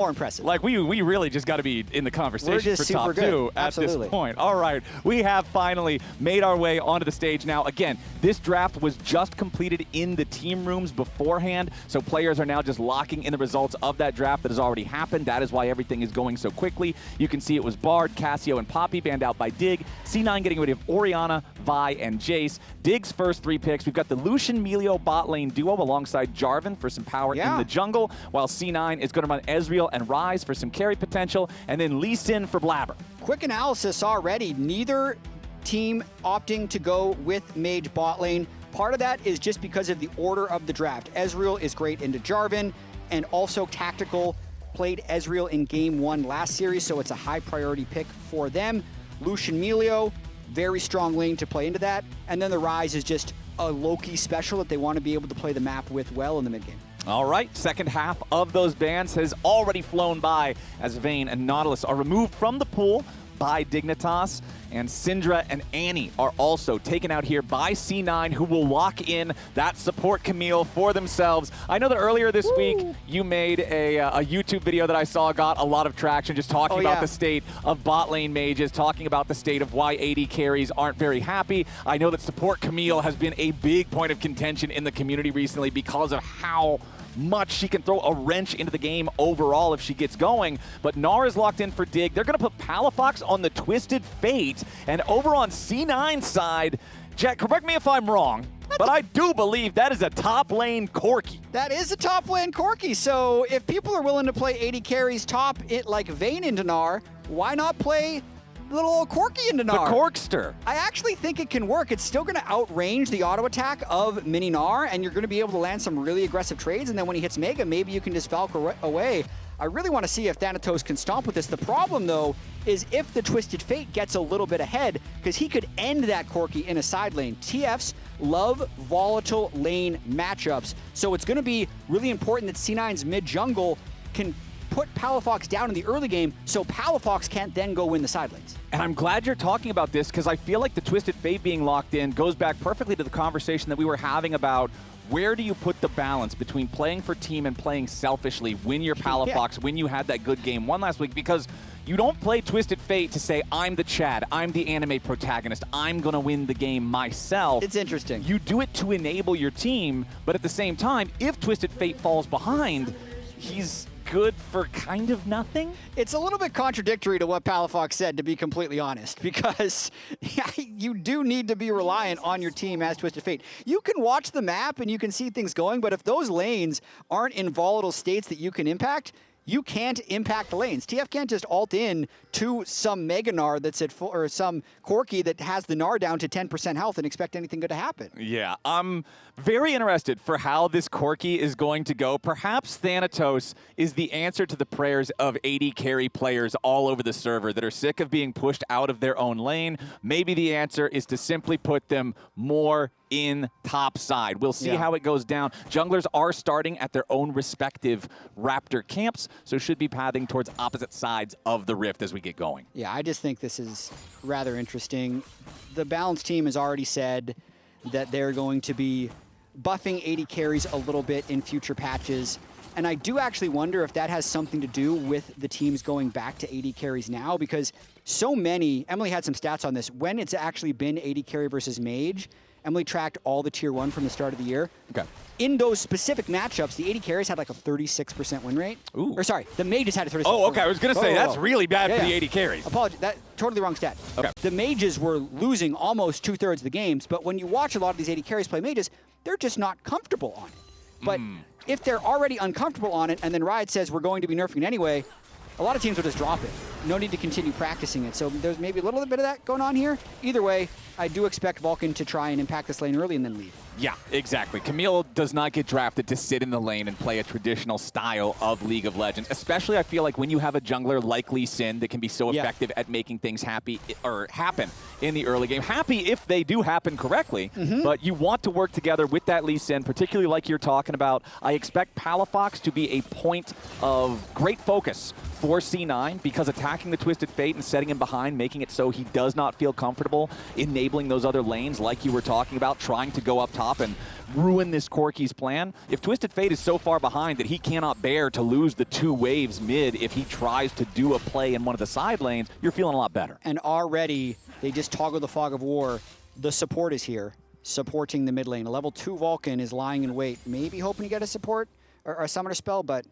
more impressive. Like, we really just got to be in the conversation We're just for top super good. two at Absolutely. this point. All right, we have finally made our way onto the stage now. Again, this draft was just completed in the team rooms beforehand, so players are now just locking in the results of that draft that has already happened. That is why everything is going so quickly. You can see it was Bard, Cassio, and Poppy banned out by Dig. C9 getting rid of Orianna, Vi, and Jace. Dig's first 3 picks. We've got the Lucian Milio bot lane duo alongside Jarvan for some power in the jungle, while C9 is going to run Ezreal and Ryze for some carry potential, and then Lee Sin for Blaber. Quick analysis already. Neither team opting to go with mage bot lane. Part of that is just because of the order of the draft. Ezreal is great into Jarvan, and also Tactical played Ezreal in game 1 last series, so it's a high priority pick for them. Lucian Milio, very strong lane to play into that. And then the Ryze is just a low-key special that they want to be able to play the map with well in the mid game. All right, second half of those bans has already flown by as Vayne and Nautilus are removed from the pool by Dignitas, and Syndra and Annie are also taken out here by C9, who will lock in that support Camille for themselves. I know that earlier this week you made a YouTube video that I saw got a lot of traction, just talking about the state of bot lane mages, talking about the state of why AD carries aren't very happy. I know that support Camille has been a big point of contention in the community recently because of how much she can throw a wrench into the game overall if she gets going. But Gnar is locked in for Dig. They're going to put Palafox on the Twisted Fate. And over on C9's side, Jack, correct me if I'm wrong, but I do believe that is a top lane Corki. That is a top lane Corki. So if people are willing to play AD carries top it like Vayne into Gnar, why not play little old Corki into Gnar? The Corkster. I actually think it can work. It's still going to outrange the auto attack of Mini Gnar, and you're going to be able to land some really aggressive trades, and then when he hits Mega, maybe you can just Valk away. I really want to see if Thanatos can stomp with this. The problem, though, is if the Twisted Fate gets a little bit ahead, because he could end that Corki in a side lane. TFs love volatile lane matchups, so it's going to be really important that C9's mid-jungle can put Palafox down in the early game so Palafox can't then go win the side lanes. And I'm glad you're talking about this, because I feel like the Twisted Fate being locked in goes back perfectly to the conversation that we were having about where do you put the balance between playing for team and playing selfishly when you're Palafox, when you had that good game 1 last week, because you don't play Twisted Fate to say, I'm the Chad, I'm the anime protagonist, I'm going to win the game myself. It's interesting. You do it to enable your team, but at the same time, if Twisted Fate falls behind, he's good for kind of nothing? It's a little bit contradictory to what Palafox said, to be completely honest, because you do need to be reliant on your team as Twisted Fate. You can watch the map and you can see things going, but if those lanes aren't in volatile states that you can impact, you can't impact the lanes. TF can't just ult in to some Mega Gnar that's at full, or some Corki that has the Gnar down to 10% health and expect anything good to happen. Yeah, I'm very interested for how this Corki is going to go. Perhaps Thanatos is the answer to the prayers of AD carry players all over the server that are sick of being pushed out of their own lane. Maybe the answer is to simply put them more in top side. We'll see how it goes down. Junglers are starting at their own respective Raptor camps, so should be pathing towards opposite sides of the rift as we get going. Yeah, I just think this is rather interesting. The Balance team has already said that they're going to be buffing AD carries a little bit in future patches, and I do actually wonder if that has something to do with the teams going back to AD carries now, because so many, Emily had some stats on this, when it's actually been AD carry versus mage, Emily tracked all the tier 1 from the start of the year. Okay. In those specific matchups, the AD carries had like a 36% win rate. Ooh. Or sorry, the mages had a 36%. Oh, okay. I was going to say, that's really bad for the AD carries. Apologies. That totally wrong stat. Okay. The mages were losing almost 2/3 of the games, but when you watch a lot of these AD carries play mages, they're just not comfortable on it. But if they're already uncomfortable on it, and then Riot says we're going to be nerfing it anyway, a lot of teams will just drop it. No need to continue practicing it. So there's maybe a little bit of that going on here. Either way, I do expect Vulcan to try and impact this lane early and then leave. Yeah, exactly. Camille does not get drafted to sit in the lane and play a traditional style of League of Legends. Especially, I feel like, when you have a jungler like Lee Sin that can be so effective at making things happen in the early game. Happy if they do happen correctly, but you want to work together with that Lee Sin, particularly like you're talking about. I expect Palafox to be a point of great focus for C9 because attack attacking the Twisted Fate and setting him behind, making it so he does not feel comfortable enabling those other lanes like you were talking about, trying to go up top and ruin this Corki's plan. If Twisted Fate is so far behind that he cannot bear to lose the 2 waves mid if he tries to do a play in one of the side lanes, you're feeling a lot better. And already, they just toggle the Fog of War. The support is here, supporting the mid lane. A level 2 Vulcan is lying in wait, maybe hoping to get a support or a summoner spell, but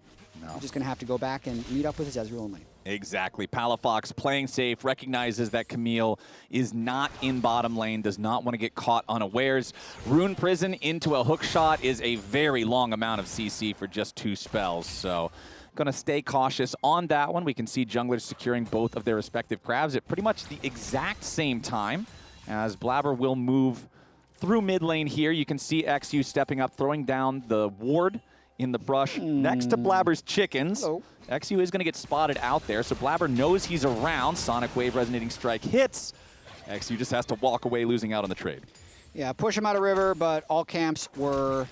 he's just going to have to go back and meet up with his Ezreal in lane. Exactly. Palafox playing safe, recognizes that Camille is not in bottom lane, does not want to get caught unawares. Rune Prison into a hook shot is a very long amount of CC for just 2 spells, so going to stay cautious on that one. We can see junglers securing both of their respective crabs at pretty much the exact same time as Blaber will move through mid lane here. You can see eXyu stepping up, throwing down the ward in the brush next to Blaber's chickens. Hello. eXyu is going to get spotted out there, so Blaber knows he's around. Sonic Wave Resonating Strike hits. eXyu just has to walk away, losing out on the trade. Yeah, push him out of river, but all camps were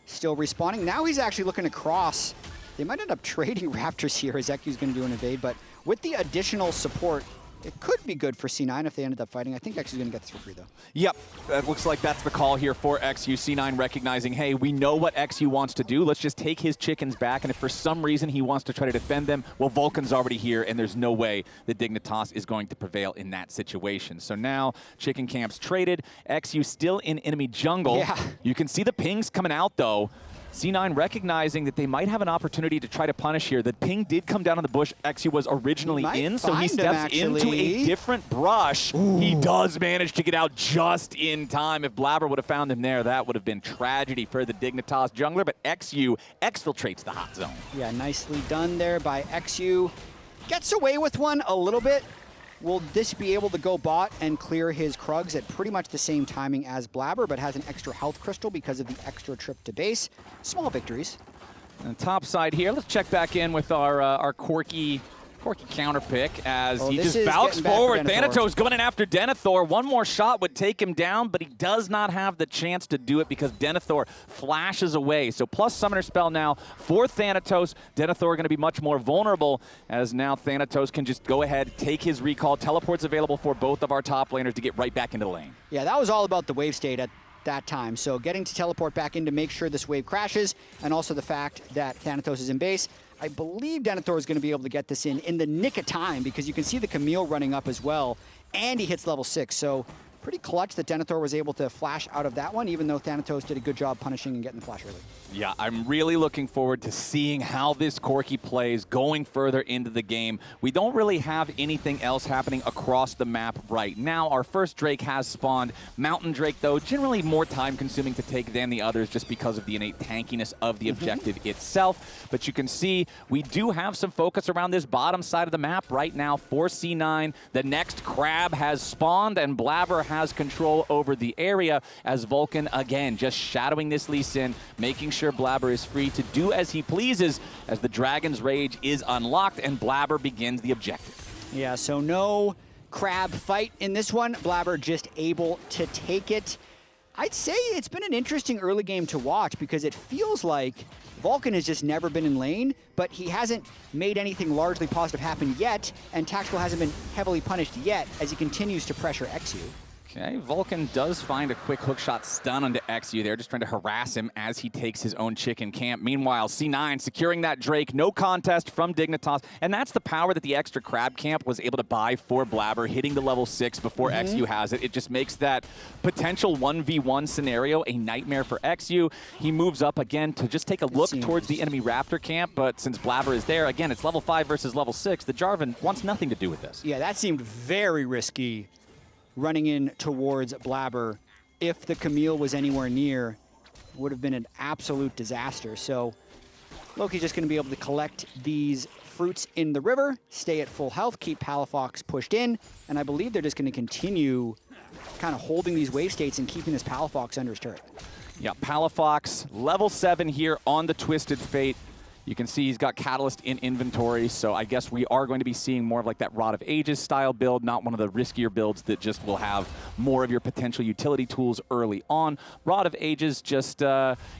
still respawning. Now he's actually looking to cross. They might end up trading Raptors here as eXyu's going to do an evade, but with the additional support, it could be good for C9 if they ended up fighting. I think eXyu's going to get this for free, though. Yep, that looks like that's the call here for eXyu. C9 recognizing, hey, we know what eXyu wants to do. Let's just take his chickens back, and if for some reason he wants to try to defend them, well, Vulcan's already here, and there's no way that Dignitas is going to prevail in that situation. So now, chicken camps traded. eXyu still in enemy jungle. Yeah. You can see the pings coming out, though. C9 recognizing that they might have an opportunity to try to punish here. The ping did come down on the bush eXyu was originally in, so he steps into a different brush. Ooh. He does manage to get out just in time. If Blaber would have found him there, that would have been tragedy for the Dignitas jungler, but eXyu exfiltrates the hot zone. Yeah, nicely done there by eXyu. Gets away with one a little bit. Will this be able to go bot and clear his Krugs at pretty much the same timing as Blaber, but has an extra health crystal because of the extra trip to base? Small victories. And top side here, let's check back in with our Corki counter pick as he just bouts forward. Thanatos going in after Denathor. One more shot would take him down, but he does not have the chance to do it because Denathor flashes away. So plus summoner spell now for Thanatos. Denathor going to be much more vulnerable as now Thanatos can just go ahead, take his recall. Teleport's available for both of our top laners to get right back into the lane. Yeah, that was all about the wave state at that time. So getting to teleport back in to make sure this wave crashes, and also the fact that Thanatos is in base. I believe Denathor is going to be able to get this in the nick of time because you can see the Camille running up as well, and he hits level 6. So pretty clutch that Denathor was able to flash out of that one, even though Thanatos did a good job punishing and getting the flash early. Yeah, I'm really looking forward to seeing how this Corki plays going further into the game. We don't really have anything else happening across the map right now. Our first Drake has spawned. Mountain Drake, though, generally more time-consuming to take than the others just because of the innate tankiness of the objective itself. But you can see we do have some focus around this bottom side of the map right now for C9. The next crab has spawned, and Blaber has control over the area as Vulcan, again, just shadowing this Lee Sin, making sure Blaber is free to do as he pleases as the Dragon's Rage is unlocked and Blaber begins the objective. Yeah, so no crab fight in this one. Blaber just able to take it. I'd say it's been an interesting early game to watch because it feels like Vulcan has just never been in lane, but he hasn't made anything largely positive happen yet, and Tactical hasn't been heavily punished yet as he continues to pressure eXyu. Okay, Vulcan does find a quick hookshot stun onto eXyu there, just trying to harass him as he takes his own chicken camp. Meanwhile, C9 securing that Drake, no contest from Dignitas, and that's the power that the extra crab camp was able to buy for Blaber, hitting the level 6 before eXyu has it. It just makes that potential 1v1 scenario a nightmare for eXyu. He moves up again to just take a look towards the enemy Raptor camp, but since Blaber is there, again, it's level 5 versus level 6. The Jarvan wants nothing to do with this. Yeah, that seemed very risky. Running in towards Blaber, if the Camille was anywhere near, would have been an absolute disaster. So Loki's just going to be able to collect these fruits in the river, stay at full health, keep Palafox pushed in, and I believe they're just going to continue kind of holding these wave states and keeping this Palafox under his turret. Yeah, Palafox, level 7 here on the Twisted Fate. You can see he's got Catalyst in inventory, so I guess we are going to be seeing more of like that Rod of Ages style build, not one of the riskier builds that just will have more of your potential utility tools early on. Rod of Ages just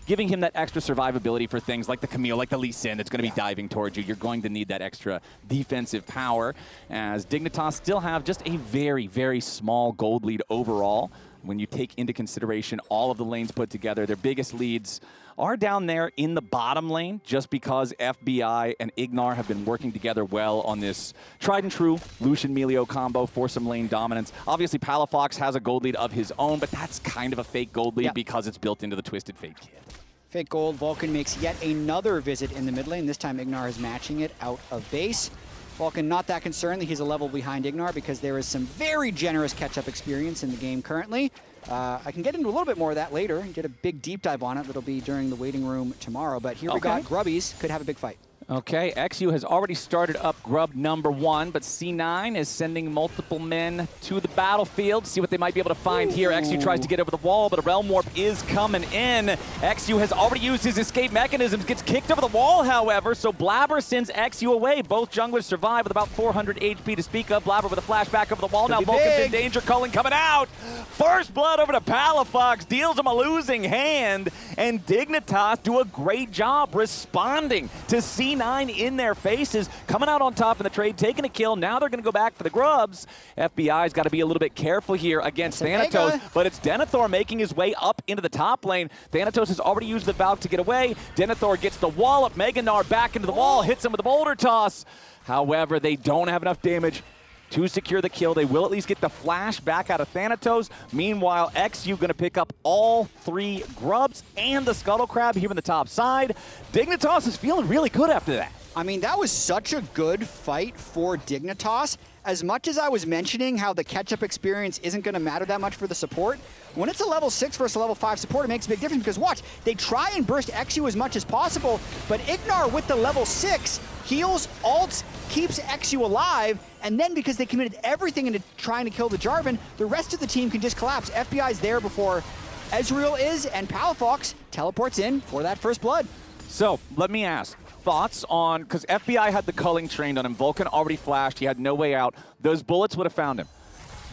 giving him that extra survivability for things like the Camille, like the Lee Sin that's going to be diving towards you. You're going to need that extra defensive power, as Dignitas still have just a very, very small gold lead overall. When you take into consideration all of the lanes put together, their biggest leads are down there in the bottom lane, just because FBI and IgNar have been working together well on this tried and true Lucian Milio combo for some lane dominance. Obviously, Palafox has a gold lead of his own, but that's kind of a fake gold lead because it's built into the Twisted Fate kit. Fake gold. Vulcan makes yet another visit in the mid lane. This time IgNar is matching it out of base. Vulcan not that concerned that he's a level behind IgNar, because there is some very generous catch-up experience in the game currently. I can get into a little bit more of that later and get a big deep dive on it. That'll be during the waiting room tomorrow. But here we got Grubbies. Could have a big fight. Okay, eXyu has already started up grub number 1, but C9 is sending multiple men to the battlefield. See what they might be able to find here. eXyu tries to get over the wall, but a Realm Warp is coming in. eXyu has already used his escape mechanisms, gets kicked over the wall, however, so Blaber sends eXyu away. Both junglers survive with about 400 HP to speak of. Blaber with a flashback over the wall. Now Vulcan's in danger, Culling coming out. First blood over to Palafox, deals him a losing hand, and Dignitas do a great job responding to C9 in their faces, coming out on top in the trade, taking a kill. Now they're going to go back for the grubs. FBI's got to be a little bit careful here against Thanatos, but it's Denathor making his way up into the top lane. Thanatos has already used the Valk to get away. Denathor gets the wall up. Gnar back into the wall, hits him with a boulder toss. However, they don't have enough damage to secure the kill. They will at least get the flash back out of Thanatos. Meanwhile, eXyu going to pick up all 3 grubs and the Scuttle Crab here on the top side. Dignitas is feeling really good after that. I mean, that was such a good fight for Dignitas. As much as I was mentioning how the catch-up experience isn't going to matter that much for the support, when it's a level 6 versus a level 5 support, it makes a big difference, because watch, they try and burst eXyu as much as possible, but IgNar with the level 6 heals, ults, keeps eXyu alive, and then because they committed everything into trying to kill the Jarvan, the rest of the team can just collapse. FBI's there before Ezreal is, and Palafox teleports in for that first blood. So, let me ask. Thoughts on, because FBI had the culling trained on him, Vulcan already flashed, he had no way out. Those bullets would have found him.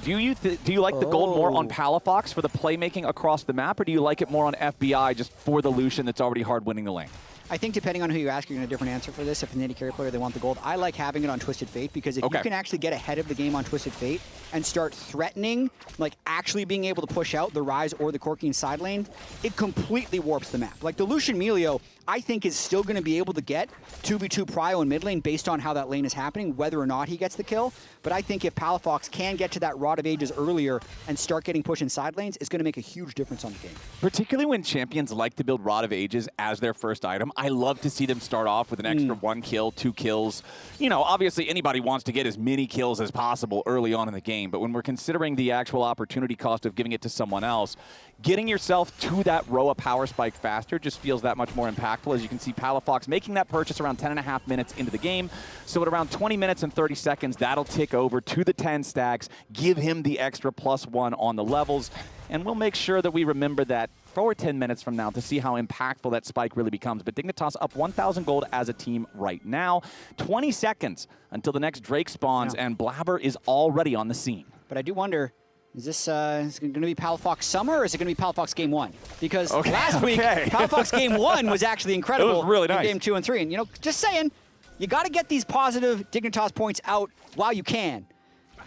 Do you like the gold more on Palafox for the playmaking across the map, or do you like it more on FBI just for the Lucian that's already hard winning the lane? I think depending on who you ask, you're going to get a different answer for this. If an AD carry player, they want the gold. I like having it on Twisted Fate, because if you can actually get ahead of the game on Twisted Fate and start threatening, like actually being able to push out the Ryze or the Corki in side lane, it completely warps the map. Like the Lucian Milio, I think is still going to be able to get 2v2 prio in mid lane based on how that lane is happening, whether or not he gets the kill. But I think if Palafox can get to that Rod of Ages earlier and start getting pushed in side lanes, it's going to make a huge difference on the game. Particularly when champions like to build Rod of Ages as their first item. I love to see them start off with an extra 1 kill, 2 kills. You know, obviously anybody wants to get as many kills as possible early on in the game, but when we're considering the actual opportunity cost of giving it to someone else, getting yourself to that Roa power spike faster just feels that much more impactful. As you can see, Palafox making that purchase around 10.5 minutes into the game. So at around 20 minutes and 30 seconds, that'll tick over to the 10 stacks, give him the extra +1 on the levels, and we'll make sure that we remember that for 10 minutes from now to see how impactful that spike really becomes. But Dignitas up 1,000 gold as a team right now. 20 seconds until the next Drake spawns, and Blaber is already on the scene. But I do wonder, is this going to be Palafox Summer, or is it going to be Palafox Game 1? Because last week, Palafox Game 1 was actually incredible. It was really nice. Game 2 and 3. And, you know, just saying, you got to get these positive Dignitas points out while you can.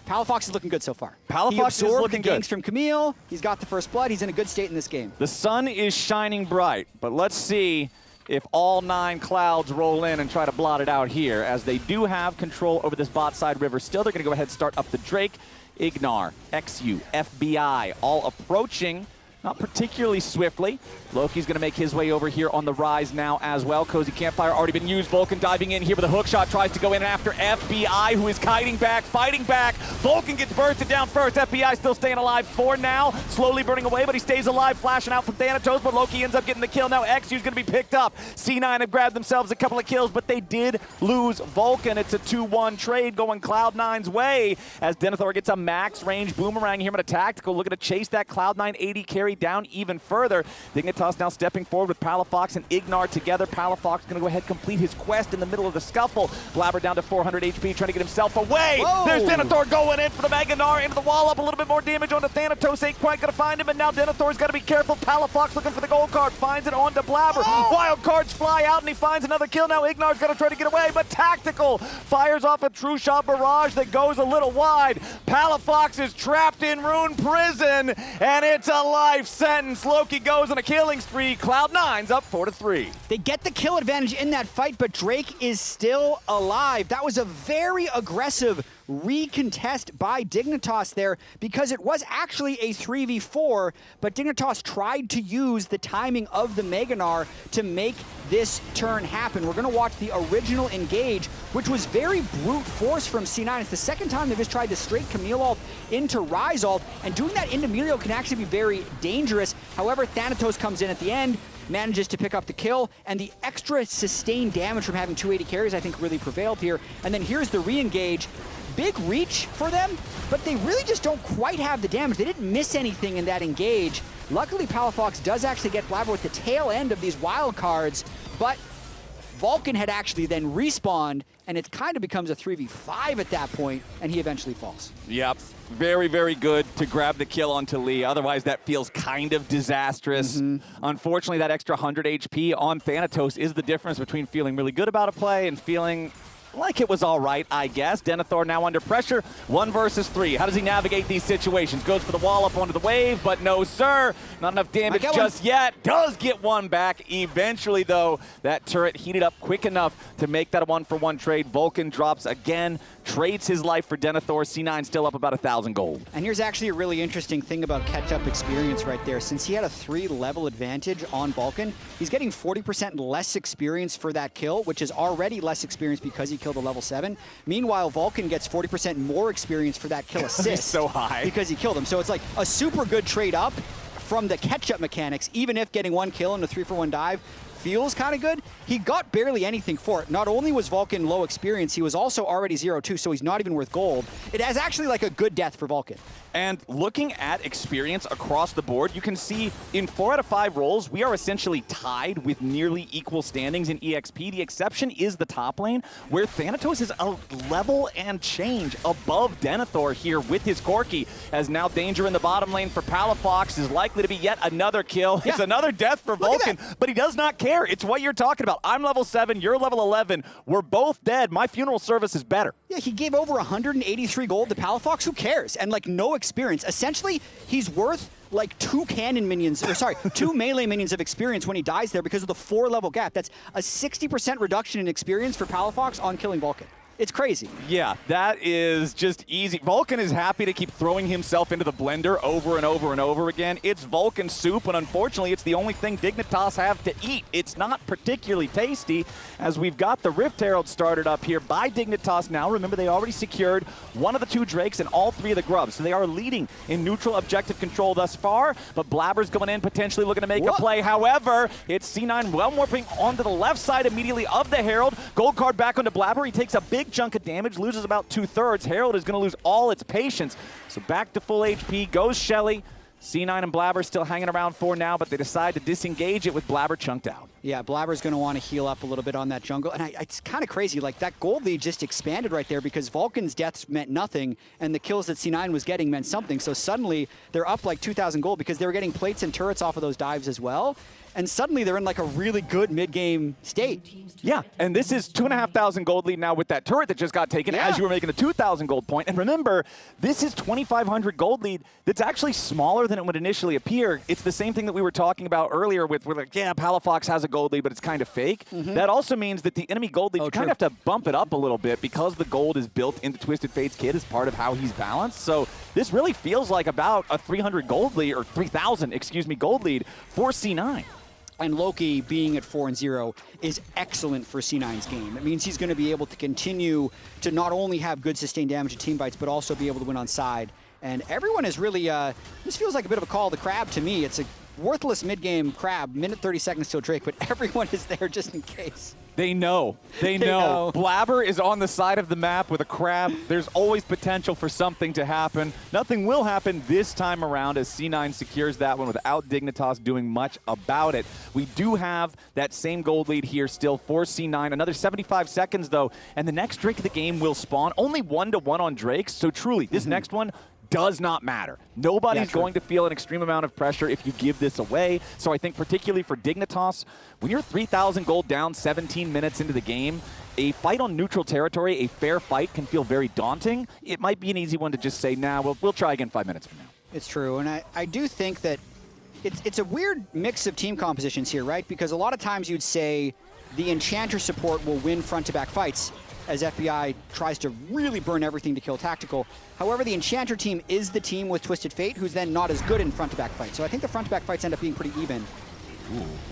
Palafox is looking good so far. Palafox is looking good. Ganks from Camille. He's got the first blood. He's in a good state in this game. The sun is shining bright, but let's see if all 9 clouds roll in and try to blot it out here, as they do have control over this bot side river still. They're going to go ahead and start up the Drake. IgNar, eXyu, FBI, all approaching, not particularly swiftly. Loki's going to make his way over here on the Ryze now as well. Cozy Campfire already been used. Vulcan diving in here with a hook shot, tries to go in after FBI, who is kiting back, fighting back. Vulcan gets bursted down first. FBI still staying alive for now. Slowly burning away, but he stays alive, flashing out from Thanatos, but Loki ends up getting the kill. Now eXyu's going to be picked up. C9 have grabbed themselves a couple of kills, but they did lose Vulcan. It's a 2-1 trade going Cloud9's way, as Denathor gets a max range boomerang here with a tactical, looking to chase that Cloud9 AD carry carry down even further. Dignitas now stepping forward with Palafox and IgNar together. Palafox going to go ahead and complete his quest in the middle of the scuffle. Blaber down to 400 HP, trying to get himself away. Whoa. There's Denathor going in for the IgNar into the wall up. A little bit more damage onto Thanatos. Ain't quite going to find him, and now Denathor's got to be careful. Palafox looking for the gold card, finds it onto Blaber. Wild cards fly out, and he finds another kill. Now IgNar's got to try to get away, but Tactical fires off a true shot barrage that goes a little wide. Palafox is trapped in Rune Prison, and it's a life sentence. Loki goes on a killing spree. Cloud9's up 4-3. They get the kill advantage in that fight, but Drake is still alive. That was a very aggressive recontest by Dignitas there, because it was actually a 3v4, but Dignitas tried to use the timing of the Gnar to make this turn happen. We're going to watch the original engage, which was very brute force from C9. It's the second time they've just tried to straight Camille ult into Ryze ult, and doing that into Milio can actually be very dangerous. However, Thanatos comes in at the end, manages to pick up the kill, and the extra sustained damage from having 280 carries, I think, really prevailed here. And then here's the re-engage. Big reach for them, but they really just don't quite have the damage. They didn't miss anything in that engage. Luckily, Palafox does actually get Blaber with the tail end of these wild cards, but Vulcan had actually then respawned, and it kind of becomes a 3v5 at that point, and he eventually falls. Yep. Very, very good to grab the kill onto Lee. Otherwise, that feels kind of disastrous. Unfortunately, that extra 100 HP on Thanatos is the difference between feeling really good about a play and feeling like it was all right, I guess. Denathor now under pressure, 1 versus 3. How does he navigate these situations? Goes for the wall up onto the wave, but no, sir. Not enough damage just yet. Does get one back. Eventually, though, that turret heated up quick enough to make that a 1-for-1 trade. Vulcan drops again, trades his life for Denathor. C9 still up about 1,000 gold. And here's actually a really interesting thing about catch-up experience right there. Since he had a 3-level advantage on Vulcan, he's getting 40% less experience for that kill, which is already less experience because he killed a level 7. Meanwhile, Vulcan gets 40% more experience for that kill assist. He's so high. Because he killed him. So it's like a super good trade up from the catch-up mechanics, even if getting 1 kill in a 3-for-1 dive feels kind of good. He got barely anything for it. Not only was Vulcan low experience, he was also already 0-2, so he's not even worth gold. It has actually like a good death for Vulcan. And looking at experience across the board, you can see in 4 out of 5 roles, we are essentially tied with nearly equal standings in EXP. The exception is the top lane, where Thanatos is a level and change above Denathor here with his Corki, as now danger in the bottom lane for Palafox is likely to be yet another kill. Yeah. It's another death for Vulcan, but he does not care. It's what you're talking about. I'm level 7, you're level 11. We're both dead. My funeral service is better. Yeah, he gave over 183 gold to Palafox. Who cares? And like no experience. Essentially, he's worth like 2 cannon minions, or sorry, 2 melee minions of experience when he dies there because of the 4-level gap. That's a 60% reduction in experience for Palafox on killing Vulcan. It's crazy. Yeah, that is just easy. Vulcan is happy to keep throwing himself into the blender over and over and over again. It's Vulcan soup, and unfortunately, it's the only thing Dignitas have to eat. It's not particularly tasty, as we've got the Rift Herald started up here by Dignitas now. Remember, they already secured 1 of the 2 Drakes and all 3 of the Grubs, so they are leading in neutral objective control thus far, but Blaber's going in, potentially looking to make a play. However, it's C9 well warping onto the left side immediately of the Herald. Gold card back onto Blaber. He takes a big chunk of damage, loses about 2/3. Herald is going to lose all its patience. So back to full HP goes Shelly. C9 and Blaber still hanging around for now, but they decide to disengage it with Blaber chunked out. Yeah, Blaber's going to want to heal up a little bit on that jungle. And it's kind of crazy. Like, that gold lead just expanded right there because Vulcan's deaths meant nothing, and the kills that C9 was getting meant something. So suddenly, they're up like 2,000 gold because they were getting plates and turrets off of those dives as well. And suddenly, they're in like a really good mid-game state. Yeah, and this is 2,500 gold lead now with that turret that just got taken as you were making the 2,000 gold point. And remember, this is 2,500 gold lead that's actually smaller than it would initially appear. It's the same thing that we were talking about earlier with, we're like, yeah, Palafox has a gold lead, but it's kind of fake. That also means that the enemy gold lead, you kind of have to bump it up a little bit because the gold is built into Twisted Fate's kit as part of how he's balanced. So this really feels like about a 300 gold lead, or 3,000, excuse me, gold lead for C9. And Loki being at 4-0 is excellent for C9's game. It means he's going to be able to continue to not only have good sustained damage to team fights, but also be able to win on side. And everyone is really, this feels like a bit of a call of the crab to me. It's a worthless mid-game crab, minute 30 seconds till Drake, but everyone is there just in case. They know. They know. Blaber is on the side of the map with a crab. There's always potential for something to happen. Nothing will happen this time around as C9 secures that one without Dignitas doing much about it. We do have that same gold lead here still for C9. Another 75 seconds, though, and the next Drake of the game will spawn. Only 1-1 on Drakes, so truly, this next one does not matter. Nobody's going to feel an extreme amount of pressure if you give this away. So I think particularly for Dignitas, when you're 3,000 gold down 17 minutes into the game, a fight on neutral territory, a fair fight, can feel very daunting. It might be an easy one to just say, nah, we'll try again 5 minutes from now. It's true, and I do think that it's a weird mix of team compositions here, right? Because a lot of times you'd say the Enchanter support will win front-to-back fights as FBI tries to really burn everything to kill Tactical. However, the Enchanter team is the team with Twisted Fate, who's then not as good in front-to-back fights. So I think the front-to-back fights end up being pretty even,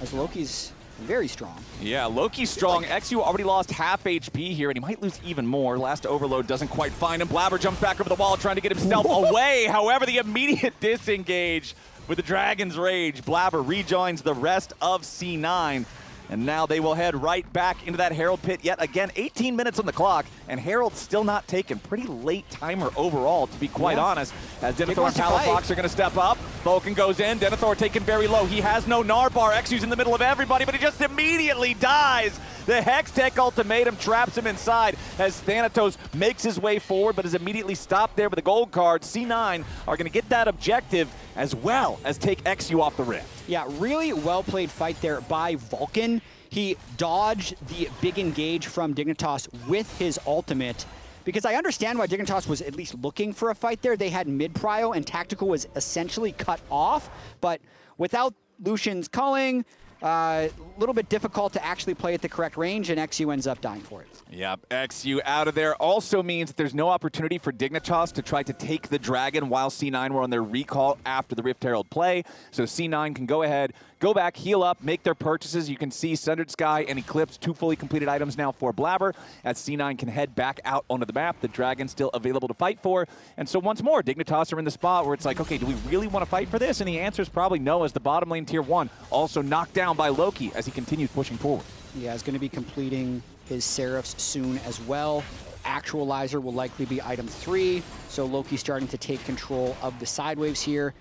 as Loki's very strong. Yeah, Loki's strong. eXyu already lost half HP here, and he might lose even more. Last overload doesn't quite find him. Blaber jumps back over the wall, trying to get himself away. However, the immediate disengage with the Dragon's Rage. Blaber rejoins the rest of C9. And now they will head right back into that Herald pit yet again. 18 minutes on the clock, and Herald's still not taken. Pretty late timer overall, to be quite honest, as Denathor and Palafox are going to step up. Vulcan goes in. Denathor taken very low. He has no Gnar bar. eXyu's in the middle of everybody, but he just immediately dies. The Hextech ultimatum traps him inside as Thanatos makes his way forward, but is immediately stopped there with a gold card. C9 are going to get that objective as well as take eXyu off the rift. Yeah, really well-played fight there by Vulcan. He dodged the big engage from Dignitas with his ultimate, because I understand why Dignitas was at least looking for a fight there. They had mid-prio, and Tactical was essentially cut off, but without Lucian's culling, a little bit difficult to actually play at the correct range, and eXyu ends up dying for it. Yep, eXyu out of there also means that there's no opportunity for Dignitas to try to take the Dragon while C9 were on their recall after the Rift Herald play. So C9 can go ahead, go back, heal up, make their purchases. You can see Sundered Sky and Eclipse, 2 fully completed items now for Blaber, as C9 can head back out onto the map. The Dragon's still available to fight for. And so once more, Dignitas are in the spot where it's like, okay, do we really want to fight for this? And the answer is probably no, as the bottom lane tier 1 also knocked down by Loki as he continues pushing forward. Yeah, he's going to be completing his Seraphs soon as well. Actualizer will likely be item 3, so Loki's starting to take control of the side waves here.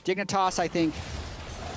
Dignitas, I think,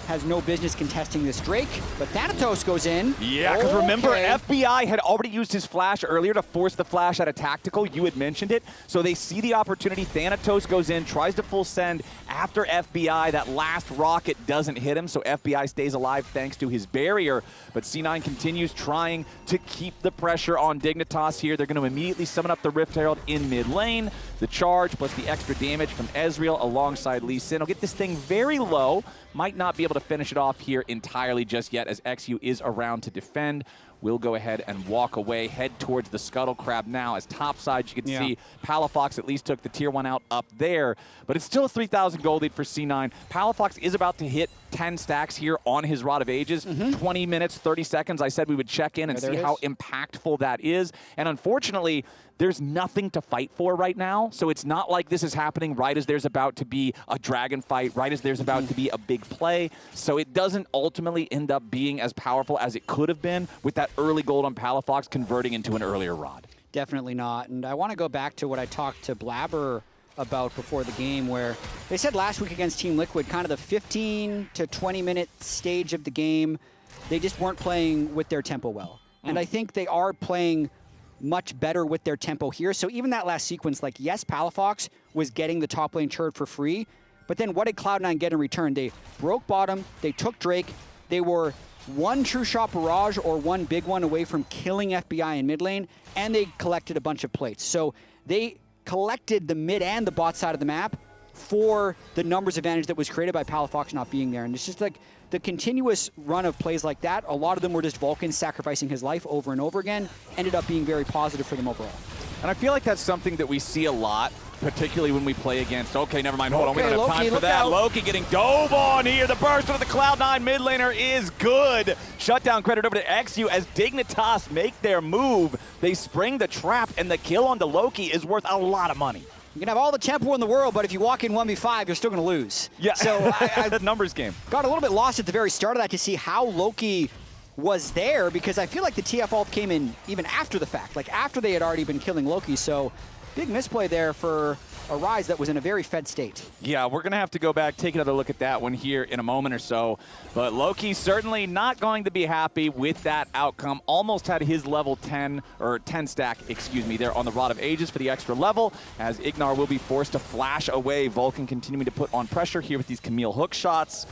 has no business contesting this Drake, but Thanatos goes in. Yeah, because remember, FBI had already used his flash earlier to force the flash out of Tactical. You had mentioned it. So they see the opportunity. Thanatos goes in, tries to full send after FBI. That last rocket doesn't hit him, so FBI stays alive thanks to his barrier. But C9 continues trying to keep the pressure on Dignitas here. They're going to immediately summon up the Rift Herald in mid lane. The charge plus the extra damage from Ezreal alongside Lee Sin will get this thing very low. Might not be able to finish it off here entirely just yet, as eXyu is around to defend. We'll go ahead and walk away, head towards the Scuttle Crab now. As topside, you can see Palafox at least took the tier 1 out up there, but it's still a 3,000 gold lead for C9. Palafox is about to hit 10 stacks here on his Rod of Ages. 20 minutes, 30 seconds. I said we would check in and see how impactful that is. And unfortunately, there's nothing to fight for right now, so it's not like this is happening right as there's about to be a dragon fight, right as there's about to be a big play. So it doesn't ultimately end up being as powerful as it could have been with that early gold on Palafox converting into an earlier Rod. Definitely not. And I want to go back to what I talked to Blaber about before the game, where they said last week against Team Liquid, kind of the 15 to 20 minute stage of the game, they just weren't playing with their tempo well. And I think they are playing much better with their tempo here. So even that last sequence, like, yes, Palafox was getting the top lane turret for free, but then what did Cloud9 get in return? They broke bottom, they took Drake, they were one true shot barrage or one big one away from killing FBI in mid lane, and they collected a bunch of plates. So they collected the mid and the bot side of the map for the numbers advantage that was created by Palafox not being there. And it's just like the continuous run of plays like that, a lot of them were just Vulcan sacrificing his life over and over again, ended up being very positive for them overall. And I feel like that's something that we see a lot, particularly when we play against, okay, never mind, hold on, we don't have time for that. Loki getting dove on here. The burst of the Cloud9 mid laner is good. Shutdown credit over to eXyu as Dignitas make their move. They spring the trap, and the kill onto Loki is worth a lot of money. You can have all the tempo in the world, but if you walk in 1v5, you're still going to lose. Yeah, so the numbers game. Got a little bit lost at the very start of that to see how Loki was there, because I feel like the TF ult came in even after the fact, like after they had already been killing Loki. So big misplay there for a Ryze that was in a very fed state. Yeah, we're going to have to go back, take another look at that one here in a moment or so. But Loki certainly not going to be happy with that outcome. Almost had his level 10, or 10 stack, excuse me, there on the Rod of Ages for the extra level, as IgNar will be forced to flash away. Vulcan continuing to put on pressure here with these Camille hook shots.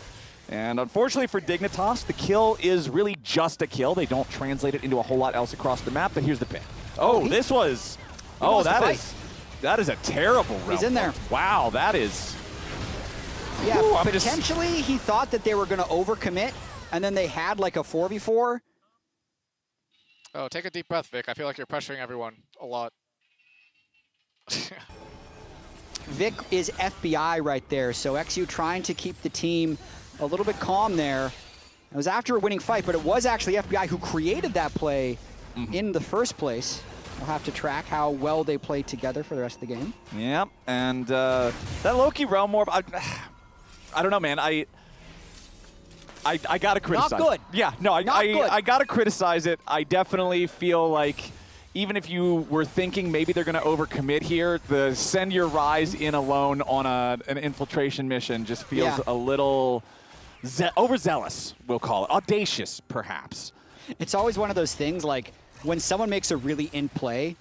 And unfortunately for Dignitas, the kill is really just a kill. They don't translate it into a whole lot else across the map, but here's the pick. Oh, this was... Oh, that is a terrible round. He's in there. Wow, that is... Yeah, Ooh, potentially he thought that they were going to overcommit, and then they had like a 4v4. Oh, take a deep breath, Vic. I feel like you're pressuring everyone a lot. Vic is FBI right there, so eXyu trying to keep the team a little bit calm there. It was after a winning fight, but it was actually FBI who created that play in the first place. We'll have to track how well they play together for the rest of the game. Yep, and that Loki realm orb, I don't know, man. I gotta criticize. Not good. Yeah, no, good. I gotta criticize it. I definitely feel like even if you were thinking maybe they're gonna overcommit here, the send your Ryze in alone on an infiltration mission just feels a little overzealous, we'll call it. Audacious, perhaps. It's always one of those things, like, when someone makes a really in play,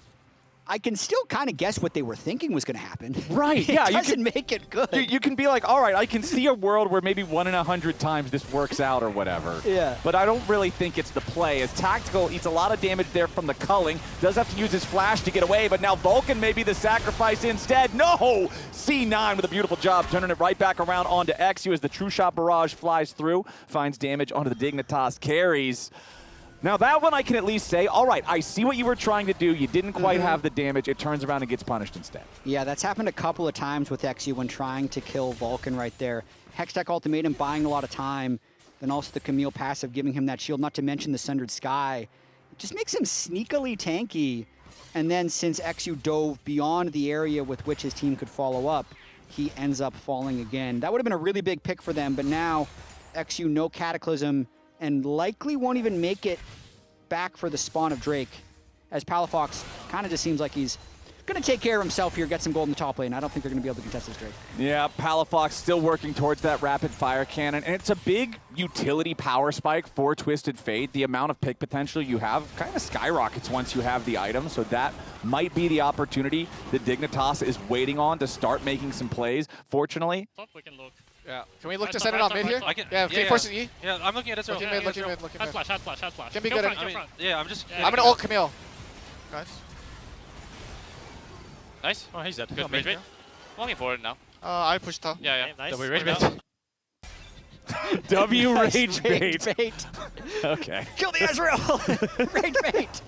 I can still kind of guess what they were thinking was going to happen. Right, It yeah. doesn't make it good. You can be like, all right, I can see a world where maybe 1 in 100 times this works out or whatever. Yeah. But I don't really think it's the play, as Tactical eats a lot of damage there from the culling, does have to use his flash to get away, but now Vulcan may be the sacrifice instead. No! C9 with a beautiful job, turning it right back around onto eXyu as the True Shot Barrage flies through, finds damage onto the Dignitas carries. Now that one I can at least say, all right, I see what you were trying to do. You didn't quite have the damage. It turns around and gets punished instead. Yeah, that's happened a couple of times with eXyu when trying to kill Vulcan right there. Hextech Ultimatum buying a lot of time, then also the Camille passive giving him that shield, not to mention the Sundered Sky. It just makes him sneakily tanky. And then since eXyu dove beyond the area with which his team could follow up, he ends up falling again. That would have been a really big pick for them, but now eXyu no Cataclysm, and likely won't even make it back for the spawn of Drake, as Palafox kind of just seems like he's going to take care of himself here, get some gold in the top lane. I don't think they're going to be able to contest this Drake. Yeah, Palafox still working towards that rapid fire cannon, and it's a big utility power spike for Twisted Fate. The amount of pick potential you have kind of skyrockets once you have the item, so that might be the opportunity that Dignitas is waiting on to start making some plays. Fortunately, We can look. Yeah. Can we look to send it on mid here? Yeah, can you force it E? Yeah, I'm looking at Ezreal. Looking mid, looking mid, looking mid. Has flash. Can be good. Yeah, I'm just... I'm gonna ult Camille. Guys. Nice. Oh, he's dead. Good. Mid, Rage bait. Looking forward now. I pushed top. Yeah. Nice. W rage bait. W Nice rage bait. Okay. Kill the Ezreal! Rage bait!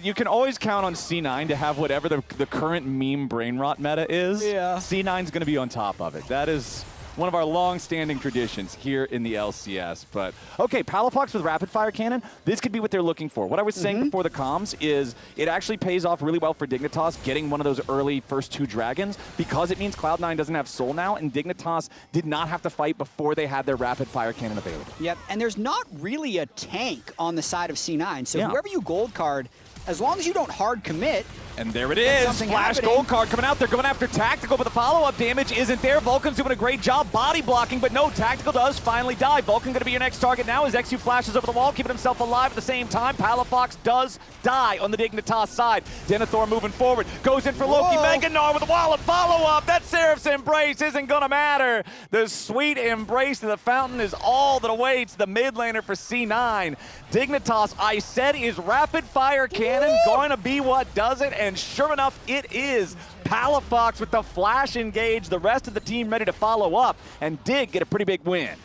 You can always count on C9 to have whatever the current meme brain rot meta is. Yeah. C9's going to be on top of it. That is one of our long-standing traditions here in the LCS. But, okay, Palafox with rapid fire cannon, this could be what they're looking for. What I was saying before the comms is it actually pays off really well for Dignitas getting one of those early first 2 dragons, because it means Cloud9 doesn't have soul now, and Dignitas did not have to fight before they had their rapid fire cannon available. Yep, and there's not really a tank on the side of C9, so whoever you gold card, as long as you don't hard commit. And there it is, Flash gold card coming out. They're going after Tactical, but the follow-up damage isn't there. Vulcan's doing a great job body blocking, but no, Tactical does finally die. Vulcan going to be your next target now as eXyu flashes over the wall, keeping himself alive at the same time. Palafox does die on the Dignitas side. Denathor moving forward, goes in for Loki. Gnar with a wall of follow-up. That Seraph's Embrace isn't going to matter. The sweet embrace of the fountain is all that awaits the mid laner for C9. Dignitas, I said, is rapid fire cannon going to be what does it? And sure enough, it is. Palafox with the flash engage, the rest of the team ready to follow up, and Dig get a pretty big win.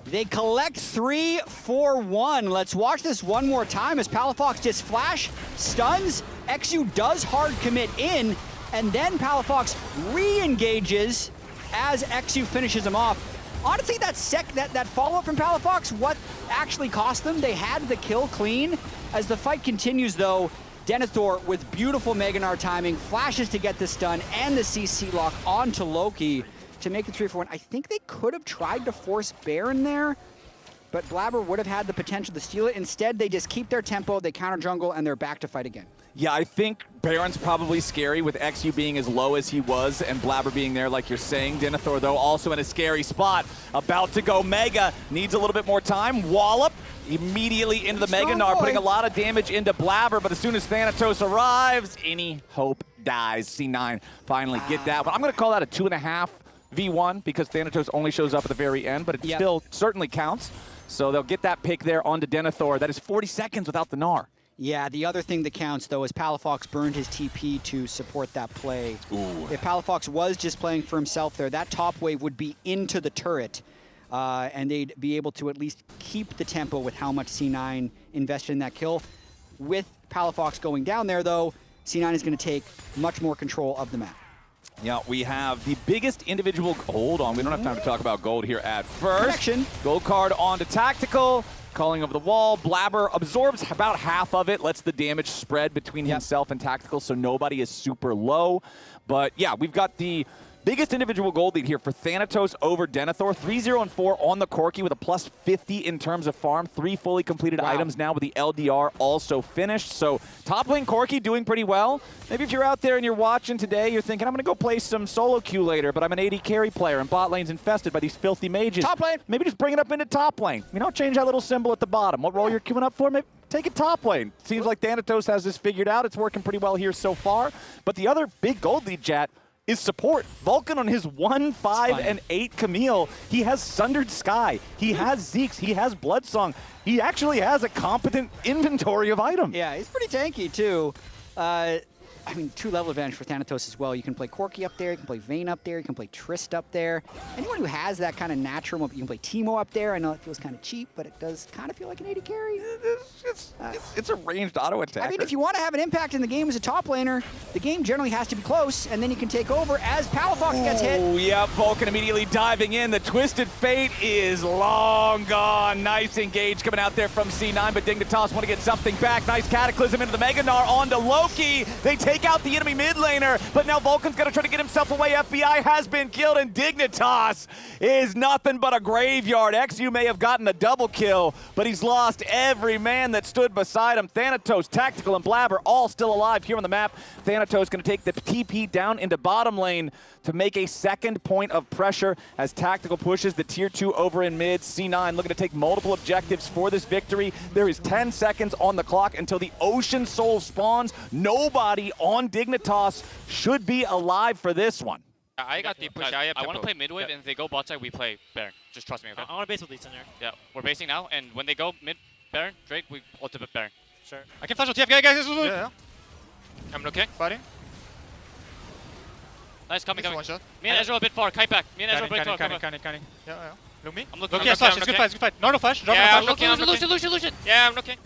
They collect 3 for 1. Let's watch this one more time as Palafox just flash, stuns, eXyu does hard commit in, and then Palafox re-engages as eXyu finishes him off. Honestly, that follow-up from Palafox, what actually cost them? They had the kill clean. As the fight continues, though, Denathor with beautiful Gnar timing, flashes to get the stun and the CC lock onto Loki to make it 3 for 1. I think they could have tried to force Baron there, but Blaber would have had the potential to steal it. Instead, they just keep their tempo, they counter jungle, and they're back to fight again. Yeah, I think Baron's probably scary with eXyu being as low as he was and Blaber being there like you're saying. Denathor, though, also in a scary spot. About to go Mega. Needs a little bit more time. Wallop immediately into the Mega Gnar, putting a lot of damage into Blaber, but as soon as Thanatos arrives, any hope dies. C9 finally get that. But I'm going to call that a 2.5 V1 because Thanatos only shows up at the very end, but it still certainly counts. So they'll get that pick there onto Denathor. That is 40 seconds without the Gnar. Yeah, the other thing that counts, though, is Palafox burned his TP to support that play. Ooh. If Palafox was just playing for himself there, that top wave would be into the turret, and they'd be able to at least keep the tempo with how much C9 invested in that kill. With Palafox going down there, though, C9 is going to take much more control of the map. Yeah, we have the biggest individual... Hold on, we don't have time to talk about gold here at first. Connection. Gold card onto Tactical. Calling over the wall. Blaber absorbs about half of it, lets the damage spread between himself and Tactical, so nobody is super low. But yeah, we've got the biggest individual gold lead here for Thanatos over Denathor. 3-0-4 on the Corki with a plus 50 in terms of farm. 3 fully completed items now with the LDR also finished. So top lane Corki doing pretty well. Maybe if you're out there and you're watching today, you're thinking, I'm going to go play some solo queue later, but I'm an AD carry player and bot lane's infested by these filthy mages. Top lane. Maybe just bring it up into top lane. You know, change that little symbol at the bottom. What role you're queuing up for? Maybe take it top lane. Seems like Thanatos has this figured out. It's working pretty well here so far. But the other big gold lead, Jat, is support. Vulcan on his 1, 5, and 8 Camille. He has Sundered Sky. He has Zeke's. He has Bloodsong. He actually has a competent inventory of items. Yeah, he's pretty tanky, too. I mean, 2-level advantage for Thanatos as well. You can play Corki up there, you can play Vayne up there, you can play Trist up there. Anyone who has that kind of natural, you can play Teemo up there. I know it feels kind of cheap, but it does kind of feel like an AD carry. It's a ranged auto attack. I mean, if you want to have an impact in the game as a top laner, the game generally has to be close, and then you can take over as Palafox gets hit. Oh, yeah, Vulcan immediately diving in. The Twisted Fate is long gone. Nice engage coming out there from C9, but Dignitas want to get something back. Nice Cataclysm into the Mega Gnar onto Loki. They take out the enemy mid laner, but now Vulcan's going to try to get himself away. FBI has been killed, and Dignitas is nothing but a graveyard. eXyu may have gotten a double kill, but he's lost every man that stood beside him. Thanatos, Tactical, and Blaber all still alive here on the map. Thanatos going to take the TP down into bottom lane to make a second point of pressure as Tactical pushes the tier 2 over in mid. C9 looking to take multiple objectives for this victory. There is 10 seconds on the clock until the Ocean Soul spawns. Nobody on Dignitas should be alive for this one. I got deep push. I want to play mid wave, and if they go bot side, we play Baron. Just trust me, okay? I want to base with Lee in there. Yeah, we're basing now, and when they go mid Baron, Drake, we ultimate Baron. Sure. I can flash on TF, guys. Yeah. I'm okay. Fighting. Nice, coming. One shot. Me and Ezreal a bit far. Kite back. Me and Ezreal a bit far. Canning. Yeah. Look me. I'm looking. Okay, flash. It's good fight. No flash. Yeah, I'm looking. Lucian. Yeah, I'm looking.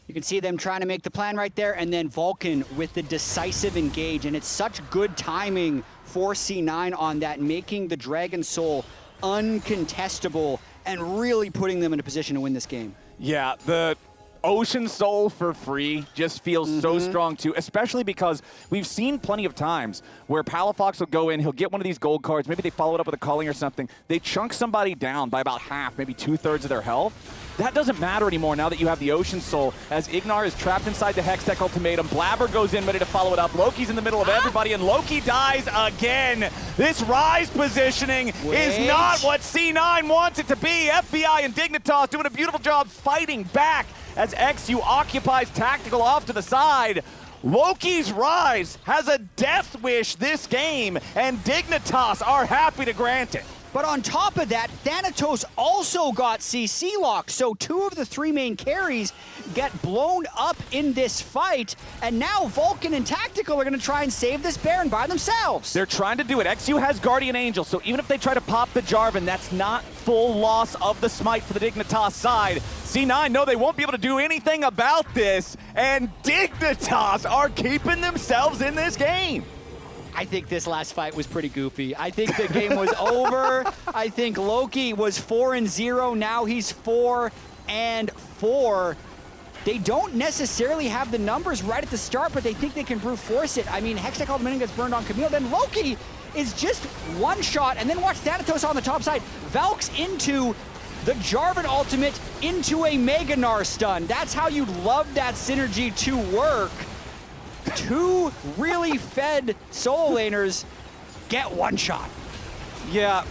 You can see them trying to make the plan right there, and then Vulcan with the decisive engage, and it's such good timing for C9 on that, making the Dragon Soul uncontestable and really putting them in a position to win this game. Yeah, the Ocean Soul for free just feels so strong too, especially because we've seen plenty of times where Palafox will go in, he'll get one of these gold cards, maybe they follow it up with a calling or something, they chunk somebody down by about half, maybe 2/3 of their health. That doesn't matter anymore now that you have the Ocean Soul, as IgNar is trapped inside the Hextech Ultimatum. Blaber goes in ready to follow it up. Loki's in the middle of everybody, and Loki dies again. This Ryze positioning is not what C9 wants it to be. FBI and Dignitas doing a beautiful job fighting back as eXyu occupies Tactical off to the side. Loki's Ryze has a death wish this game, and Dignitas are happy to grant it. But on top of that, Thanatos also got CC locked, so 2 of the 3 main carries get blown up in this fight, and now Vulcan and Tactical are going to try and save this Baron by themselves. They're trying to do it. eXyu has Guardian Angel, so even if they try to pop the Jarvan, that's not full loss of the smite for the Dignitas side. C9 know they won't be able to do anything about this, and Dignitas are keeping themselves in this game. I think this last fight was pretty goofy. I think the game was over. I think Loki was 4-0. Now he's 4-4. They don't necessarily have the numbers right at the start, but they think they can brute force it. I mean, Hextech Ultimatum gets burned on Camille. Then Loki is just one shot, and then watch Thanatos on the top side. Valk's into the Jarvan ultimate into a Mega Gnar stun. That's how you'd love that synergy to work. Two really fed solo laners get one shot. Yeah,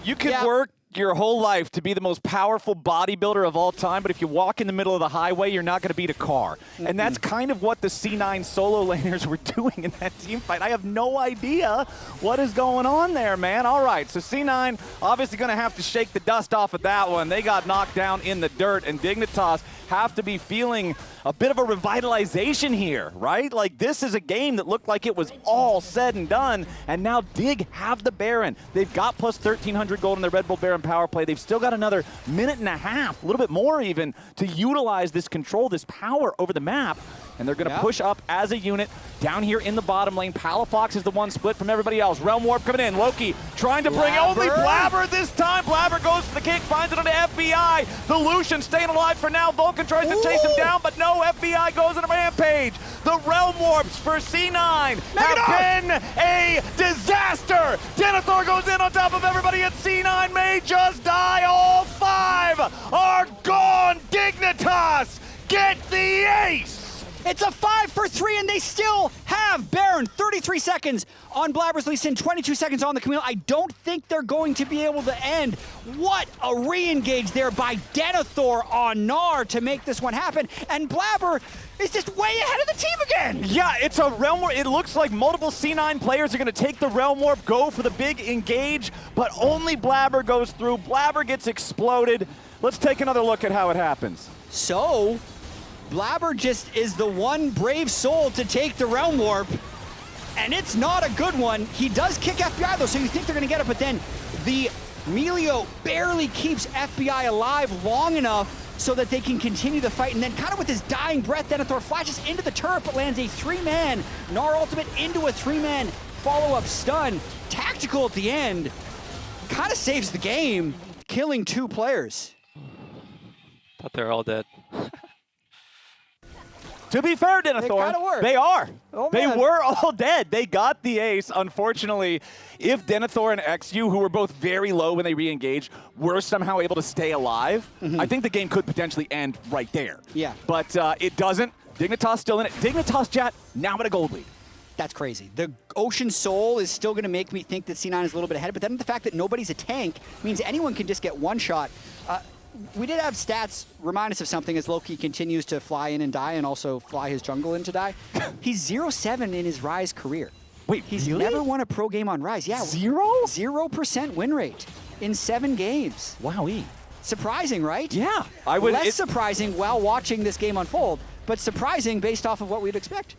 you can work your whole life to be the most powerful bodybuilder of all time, but if you walk in the middle of the highway, you're not going to beat a car. And that's kind of what the C9 solo laners were doing in that team fight. I have no idea what is going on there, man. All right, so C9 obviously going to have to shake the dust off of that one. They got knocked down in the dirt, and Dignitas have to be feeling a bit of a revitalization here, right? Like, this is a game that looked like it was all said and done, and now Dig have the Baron. They've got plus 1,300 gold in their Red Bull Baron power play. They've still got another minute and a half, a little bit more even, to utilize this control, this power over the map. And they're going to push up as a unit down here in the bottom lane. Palafox is the one split from everybody else. Realm Warp coming in. Loki trying to bring only Blaber this time. Blaber goes for the kick, finds it on the FBI. The Lucian staying alive for now. Vulcan tries to chase him down, but no, FBI goes on a rampage. The Realm Warps for C9 have been a disaster. Denathor goes in on top of everybody, and C9 may just die. All 5 are gone. Dignitas get the ace. It's a 5 for 3, and they still have Baron. 33 seconds on Blaber's Lucian, 22 seconds on the Camille. I don't think they're going to be able to end. What a re-engage there by Denathor on Gnar to make this one happen. And Blaber is just way ahead of the team again. Yeah, it's a Realm Warp. It looks like multiple C9 players are going to take the Realm Warp, go for the big engage, but only Blaber goes through. Blaber gets exploded. Let's take another look at how it happens. So, Blaber just is the one brave soul to take the Realm Warp, and it's not a good one. He does kick FBI though, so you think they're gonna get it, but then the Milio barely keeps FBI alive long enough so that they can continue the fight, and then kind of with his dying breath, Denathor flashes into the turret, but lands a 3-man Gnar ultimate into a 3-man follow-up stun. Tactical at the end, kind of saves the game, killing 2 players. But they're all dead. To be fair, Denathor, they are. They were all dead. They got the ace. Unfortunately, if Denathor and eXyu, who were both very low when they re-engaged, were somehow able to stay alive, I think the game could potentially end right there. Yeah. But it doesn't. Dignitas still in it. Dignitas, chat, now at a gold lead. That's crazy. The Ocean Soul is still going to make me think that C9 is a little bit ahead, but then the fact that nobody's a tank means anyone can just get one shot. We did have stats remind us of something as Loki continues to fly in and die and also fly his jungle in to die. He's 0-7 in his Ryze career. Wait, he's never won a pro game on Ryze. Yeah, 0% win rate in 7 games. Wowee. Surprising, right? Yeah. Less surprising while watching this game unfold, but surprising based off of what we'd expect.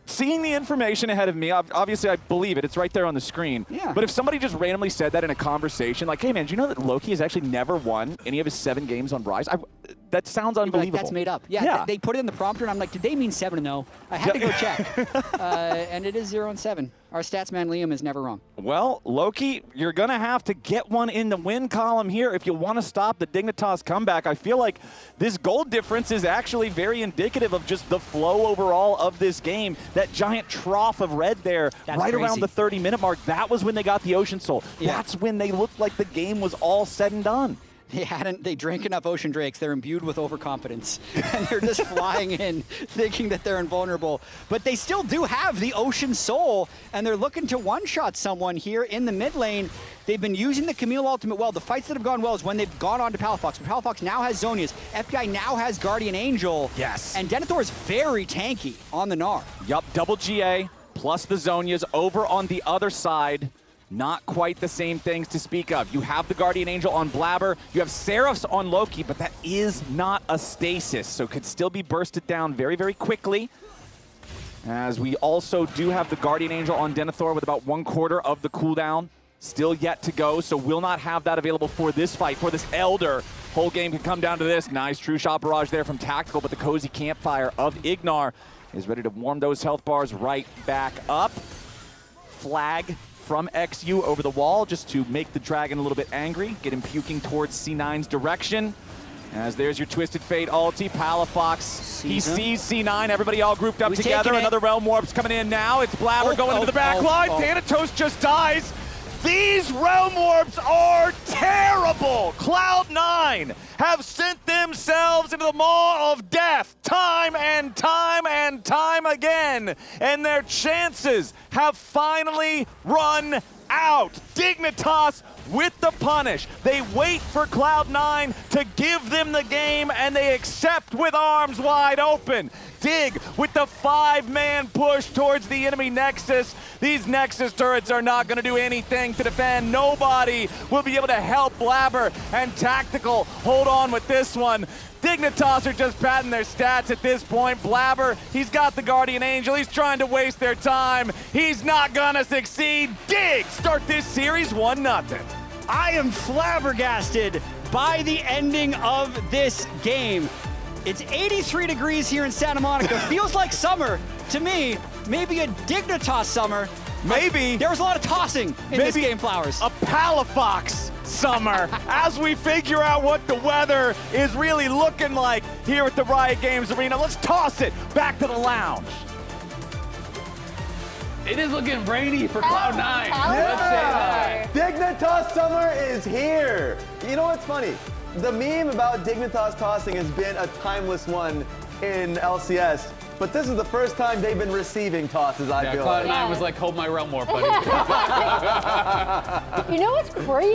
Seeing the information ahead of me, obviously I believe it. It's right there on the screen. Yeah. But if somebody just randomly said that in a conversation, like, hey, man, do you know that Loki has actually never won any of his 7 games on Ryze? That sounds unbelievable. Like, that's made up. Yeah, they put it in the prompter, and I'm like, did they mean 7-0? I had to go check. And it is 0-7. Our stats man Liam is never wrong. Well, Loki, you're going to have to get one in the win column here if you want to stop the Dignitas comeback. I feel like this gold difference is actually very indicative of just the flow overall of this game. That giant trough of red there, right around the 30-minute mark, that was when they got the Ocean Soul. Yeah. That's when they looked like the game was all said and done. They drank enough Ocean Drakes. They're imbued with overconfidence. And they're just flying in, thinking that they're invulnerable. But they still do have the Ocean Soul, and they're looking to one-shot someone here in the mid lane. They've been using the Camille ultimate well. The fights that have gone well is when they've gone on to Palafox. But Palafox now has Zhonya's. FBI now has Guardian Angel. Yes. And Denathor is very tanky on the Gnar. Yup, double GA plus the Zhonya's over on the other side. Not quite the same things to speak of. You have the Guardian Angel on Blaber. You have Seraphs on Loki, but that is not a stasis, so could still be bursted down very, very quickly. As we also do have the Guardian Angel on Denathor with about 1/4 of the cooldown still yet to go, so will not have that available for this fight, for this Elder. Whole game can come down to this. Nice true shot barrage there from Tactical, but the cozy campfire of IgNar is ready to warm those health bars right back up. Flag from eXyu over the wall just to make the dragon a little bit angry, get him puking towards C9's direction. As there's your Twisted Fate ulti, Palafox. He sees C9, everybody all grouped up together. Another Realm Warp's coming in now. It's Blaber going into the back line. Thanatos just dies. These Realm Warps are terrible! Cloud9 have sent themselves into the maw of death time and time and time again, and their chances have finally run out. Dignitas with the punish. They wait for Cloud9 to give them the game, and they accept with arms wide open. Dig with the 5-man push towards the enemy Nexus. These Nexus turrets are not going to do anything to defend. Nobody will be able to help Blaber, and Tactical hold on with this one. Dignitas are just padding their stats at this point. Blaber, he's got the Guardian Angel. He's trying to waste their time. He's not gonna succeed. Dig start this series 1-0. I am flabbergasted by the ending of this game. It's 83 degrees here in Santa Monica. Feels like summer to me. Maybe a Dignitas summer. Maybe. There was a lot of tossing in this game, Flowers. A Palafox summer as we figure out what the weather is really looking like here at the Riot Games Arena. Let's toss it back to the lounge. It is looking rainy for Cloud9. Let's say that. Dignitas summer is here. You know what's funny? The meme about Dignitas tossing has been a timeless one in LCS, but this is the first time they've been receiving tosses, I feel like. Cloud9 was like, hold my realm warp, buddy. You know what's crazy?